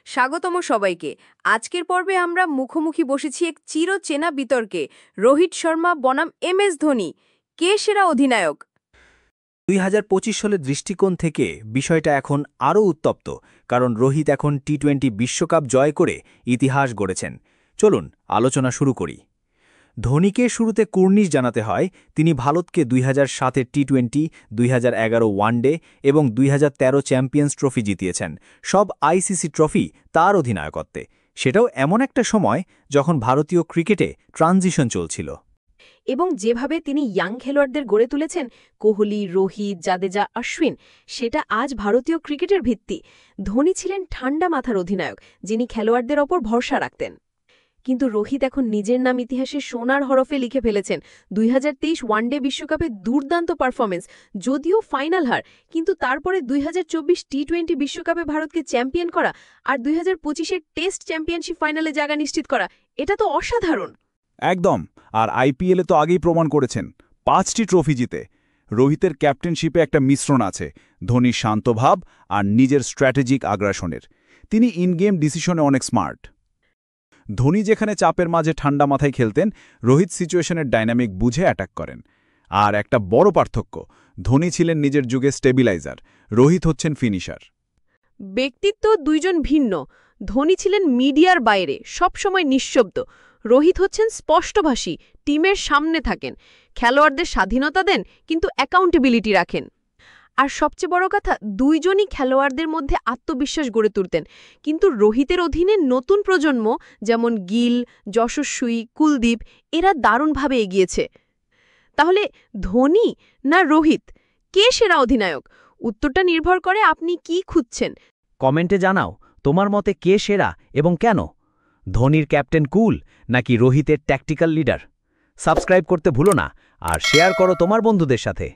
স্বাগতম সবাইকে। আজকের পর্বে আমরা মুখোমুখি বসেছি এক চিরচেনা বিতর্কে, রোহিত শর্মা বনাম MS ধোনি, কে সেরা অধিনায়ক? ২০২৫ সালের দৃষ্টিকোণ থেকে বিষয়টা এখন আরও উত্তপ্ত, কারণ রোহিত এখন টি-20 বিশ্বকাপ জয় করে ইতিহাস গড়েছেন। চলুন আলোচনা শুরু করি। ধোনিকে শুরুতে কুর্নিশ জানাতে হয়। তিনি ভারতকে ২০০৭-এর টি-20, ২০১১ ওয়ানডে এবং ২০১৩ চ্যাম্পিয়ন্স ট্রফি জিতিয়েছেন। সব আইসিসি ট্রফি তার অধিনায়কত্বে। সেটাও এমন একটা সময় যখন ভারতীয় ক্রিকেটে ট্রানজিশন চলছিল। এবং যেভাবে তিনি ইয়াং খেলোয়াড়দের গড়ে তুলেছেন, কোহলি, রোহিত, জাদেজা, অশ্বিন, সেটা আজ ভারতীয় ক্রিকেটের ভিত্তি। ধোনি ছিলেন ঠান্ডা মাথার অধিনায়ক, যিনি খেলোয়াড়দের ওপর ভরসা রাখতেন। কিন্তু রোহিত এখন নিজের নাম ইতিহাসে সোনার হরফে লিখে ফেলেছেন। ২০২৩ ওয়ানডে বিশ্বকাপে দুর্দান্ত পারফরমেন্স, যদিও ফাইনাল হার, কিন্তু তারপরে ২০২৪ টি-20 বিশ্বকাপে ভারতকে চ্যাম্পিয়ন করা আর ২০২৫-এর টেস্ট চ্যাম্পিয়নশিপ ফাইনালে জায়গা নিশ্চিত করা, এটা তো অসাধারণ। একদম। আর আইপিএলে তো আগেই প্রমাণ করেছেন ৫টি ট্রফি জিতে। রোহিতের ক্যাপ্টেনশিপে একটা মিশ্রণ আছে, ধোনির শান্তভাব আর নিজের স্ট্র্যাটেজিক আগ্রাসনের। তিনি ইন-গেম ডিসিশনে অনেক স্মার্ট। ধোনি যেখানে চাপের মাঝে ঠান্ডা মাথায় খেলতেন, রোহিত সিচুয়েশনের ডাইনামিক বুঝে অ্যাটাক করেন। আর একটা বড় পার্থক্য, ধোনি ছিলেন নিজের যুগে স্টেবিলাইজার, রোহিত হচ্ছেন ফিনিশার। ব্যক্তিত্ব দুইজন ভিন্ন। ধোনি ছিলেন মিডিয়ার বাইরে, সবসময় নিঃশব্দ। রোহিত হচ্ছেন স্পষ্টভাষী, টিমের সামনে থাকেন, খেলোয়াড়দের স্বাধীনতা দেন, কিন্তু অ্যাকাউন্টেবিলিটি রাখেন। আর সবচেয়ে বড় কথা, দুইজনই খেলোয়াড়দের মধ্যে আত্মবিশ্বাস গড়ে তুলতেন। কিন্তু রোহিতের অধীনে নতুন প্রজন্ম, যেমন গিল, যশস্বী, কুলদীপ, এরা দারুণভাবে এগিয়েছে। তাহলে ধোনি না রোহিত, কে সেরা অধিনায়ক? উত্তরটা নির্ভর করে আপনি কি খুঁজছেন। কমেন্টে জানাও তোমার মতে কে সেরা এবং কেন। ধোনির ক্যাপ্টেন কুল নাকি রোহিতের ট্যাকটিক্যাল লিডার? সাবস্ক্রাইব করতে ভুলো না আর শেয়ার করো তোমার বন্ধুদের সাথে।